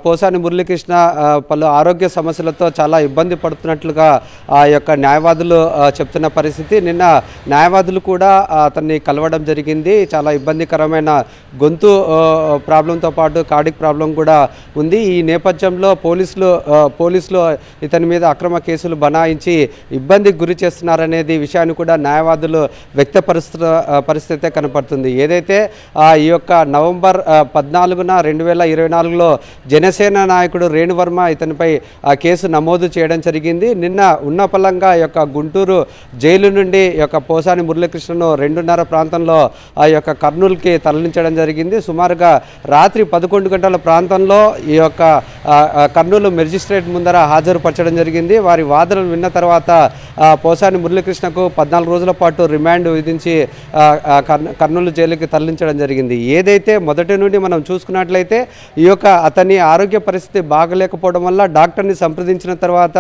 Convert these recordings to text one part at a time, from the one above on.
పోసాని మురళీకృష్ణ పలు ఆరోగ్య సమస్యలతో చాలా ఇబ్బంది పడుతున్నట్లుగా ఆ యొక్క న్యాయవాదులు చెప్తున్న పరిస్థితి. నిన్న న్యాయవాదులు కూడా అతన్ని కలవడం జరిగింది. చాలా ఇబ్బందికరమైన గొంతు ప్రాబ్లంతో పాటు కార్డిక్ ప్రాబ్లం కూడా ఉంది. ఈ నేపథ్యంలో పోలీసులు ఇతని మీద అక్రమ కేసులు బనాయించి ఇబ్బందికి గురి చేస్తున్నారనేది విషయాన్ని కూడా న్యాయవాదులు వ్యక్తపరుస్తున్న పరిస్థితే కనపడుతుంది. ఏదైతే ఈ యొక్క నవంబర్ 14న 2024లో జనసేన నాయకుడు రేణువర్మ ఇతనిపై కేసు నమోదు చేయడం జరిగింది. నిన్న ఉన్నపలంగా యొక్క గుంటూరు జైలు నుండి యొక్క పోసాని మురళీకృష్ణను 2:30 ప్రాంతంలో ఆ యొక్క కర్నూలుకి తరలించడం జరిగింది. సుమారుగా రాత్రి 11 గంటల ప్రాంతంలో ఈ యొక్క కర్నూలు మెజిస్ట్రేట్ ముందర హాజరుపరచడం జరిగింది. వారి వాదనలు విన్న తర్వాత పోసాని మురళీకృష్ణకు 14 రోజుల పాటు రిమాండ్ విధించి కర్నూలు జైలుకి తరలించడం జరిగింది. ఏదైతే మొదటి నుండి మనం చూసుకున్నట్లయితే ఈ యొక్క అతని ఆరోగ్య పరిస్థితి బాగలేకపోవడం వల్ల డాక్టర్ని సంప్రదించిన తర్వాత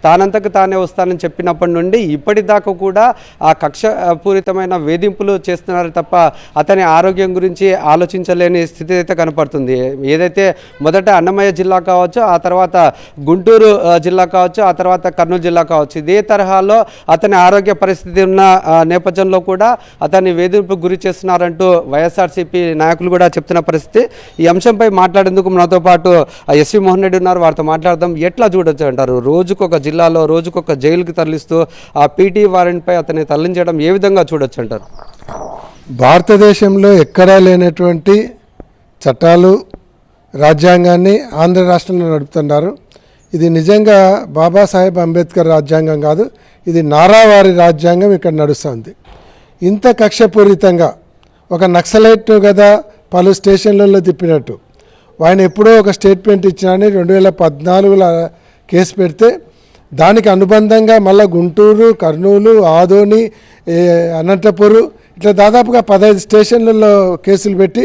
తానంతకు తానే వస్తానని చెప్పినప్పటి నుండి ఇప్పటిదాకా కూడా ఆ కక్షపూరితమైన వేధింపులు చేస్తున్నారు తప్ప అతని ఆరోగ్యం గురించి ఆలోచించలేని స్థితి అయితే కనపడుతుంది. ఏదైతే మొదట అన్నమయ్య జిల్లా కావచ్చు, ఆ తర్వాత గుంటూరు జిల్లా కావచ్చు, ఆ తర్వాత కర్నూలు జిల్లా కావచ్చు, ఇదే తరహాలో అతని ఆరోగ్య పరిస్థితి ఉన్న నేపథ్యంలో కూడా అతన్ని వేధింపుకు గురి చేస్తున్నారంటూ వైఎస్ఆర్సీపీ నాయకులు కూడా చెప్తున్న పరిస్థితి. ఈ అంశంపై మాట్లాడేందుకు మనతో పాటు ఎస్వి మోహన్ రెడ్డి ఉన్నారు. వారితో మాట్లాడదాం. ఎట్లా చూడొచ్చు అంటారు? రోజుకొక జిల్లాలో రోజుకొక జైలుకి తరలిస్తూ ఆ పీటీ వారెంట్పై అతన్ని తరలించడం ఏ విధంగా చూడొచ్చు అంటారు? భారతదేశంలో ఎక్కడా లేనటువంటి చట్టాలు రాజ్యాంగాన్ని ఆంధ్ర రాష్ట్రంలో నడుపుతున్నారు. ఇది నిజంగా బాబాసాహెబ్ అంబేద్కర్ రాజ్యాంగం కాదు, ఇది నారావారి రాజ్యాంగం ఇక్కడ నడుస్తుంది. ఇంత కక్షపూరితంగా ఒక నక్సలైట్ కదా పలు స్టేషన్లలో తిప్పినట్టు ఆయన ఎప్పుడో ఒక స్టేట్మెంట్ ఇచ్చినారని 2014లో కేసు పెడితే దానికి అనుబంధంగా మళ్ళీ గుంటూరు, కర్నూలు, ఆదోని, అనంతపురం ఇట్లా దాదాపుగా 15 స్టేషన్లలో కేసులు పెట్టి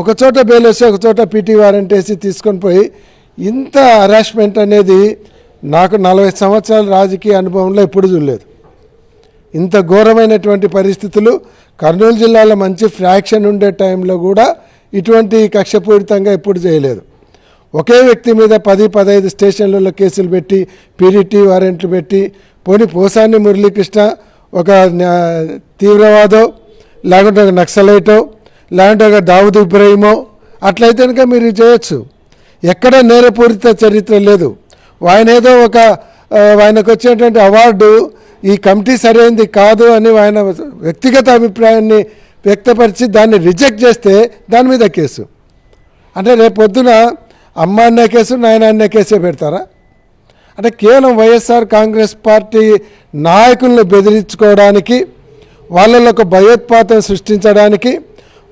ఒకచోట బెయిల్ వేసి ఒకచోట పీటీ వారెంట్ వేసి తీసుకొని పోయి ఇంత హరాస్మెంట్ అనేది నాకు 40 సంవత్సరాల రాజకీయ అనుభవంలో ఎప్పుడు చూడలేదు. ఇంత ఘోరమైనటువంటి పరిస్థితులు కర్నూలు జిల్లాలో మంచి ఫ్రాక్షన్ ఉండే టైంలో కూడా ఇటువంటి కక్షపూరితంగా ఎప్పుడు చేయలేదు. ఒకే వ్యక్తి మీద 10-15 స్టేషన్లలో కేసులు పెట్టి పీడీటీ వారెంట్లు పెట్టి పోసాని మురళీకృష్ణ ఒక తీవ్రవాదో లేకుంటే ఒక నక్సలైటో లేకుంటే ఒక దావుద్ ఇబ్రహీమో అట్లయితే కనుక మీరు చేయొచ్చు. ఎక్కడ నేరపూరిత చరిత్ర లేదు. ఆయన ఏదో ఆయనకు వచ్చేటువంటి అవార్డు ఈ కమిటీ సరైనది కాదు అని ఆయన వ్యక్తిగత అభిప్రాయాన్ని వ్యక్తపరిచి దాన్ని రిజెక్ట్ చేస్తే దాని మీద కేసు. అంటే రేపొద్దున అమ్మ అనే కేసు, నాయన అనే కేసే పెడతారా? అంటే కేవలం వైఎస్ఆర్ కాంగ్రెస్ పార్టీ నాయకులను బెదిరించుకోవడానికి, వాళ్ళలో ఒక భయోత్పాతం సృష్టించడానికి,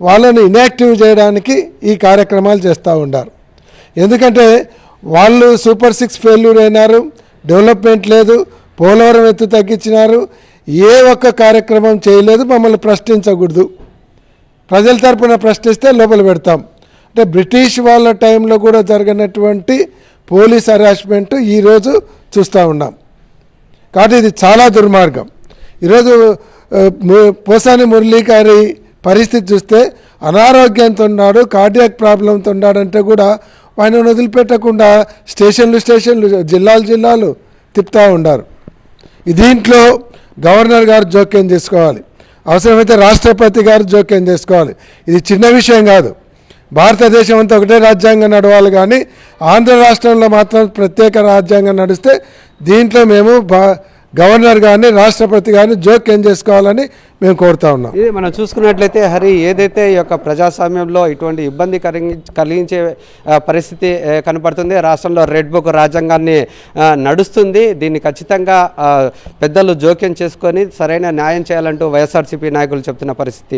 వాళ్ళని ఇన్యాక్టివ్ చేయడానికి ఈ కార్యక్రమాలు చేస్తూ ఉన్నారు. ఎందుకంటే వాళ్ళు సూపర్ 6 ఫెయిల్యూర్ అయినారు, డెవలప్మెంట్ లేదు, పోలవరం ఎత్తు తగ్గించినారు, ఏ ఒక్క కార్యక్రమం చేయలేదు. మమ్మల్ని ప్రశ్నించకూడదు, ప్రజల తరపున ప్రశ్నిస్తే లోపల పెడతాం. అంటే బ్రిటిష్ వాళ్ళ టైంలో కూడా జరిగినటువంటి పోలీస్ హరాస్మెంట్ ఈరోజు చూస్తూ ఉన్నాం. కాబట్టి ఇది చాలా దుర్మార్గం. ఈరోజు పోసాని మురళీ గారి పరిస్థితి చూస్తే అనారోగ్యంతో ఉన్నాడు, కార్డియాక్ ప్రాబ్లంతో ఉన్నాడంటే కూడా ఆయన వదిలిపెట్టకుండా స్టేషన్లు జిల్లాలు తిప్పుతూ ఉన్నారు. దీంట్లో గవర్నర్ గారు జోక్యం చేసుకోవాలి, అవసరమైతే రాష్ట్రపతి గారు జోక్యం చేసుకోవాలి. ఇది చిన్న విషయం కాదు. భారతదేశం అంతా ఒకటే రాజ్యాంగం నడవాలి, కానీ ఆంధ్ర రాష్ట్రంలో మాత్రం ప్రత్యేక రాజ్యాంగం నడిస్తే దీంట్లో మేము గవర్నర్ గారిని, రాష్ట్రపతి గారిని జోక్యం చేసుకోవాలని మేము కోరుతా ఉన్నాం. ఇది మనం చూసుకున్నట్లయితే హరి, ఏదైతే ఈ యొక్క ప్రజాస్వామ్యంలో ఇటువంటి ఇబ్బంది కలిగించే పరిస్థితి కనపడుతుంది. రాష్ట్రంలో రెడ్ బుక్ రాజ్యాంగాన్ని నడుస్తుంది. దీన్ని ఖచ్చితంగా పెద్దలు జోక్యం చేసుకొని సరైన న్యాయం చేయాలంటూ వైఎస్ఆర్సీపీ నాయకులు చెప్తున్న పరిస్థితి.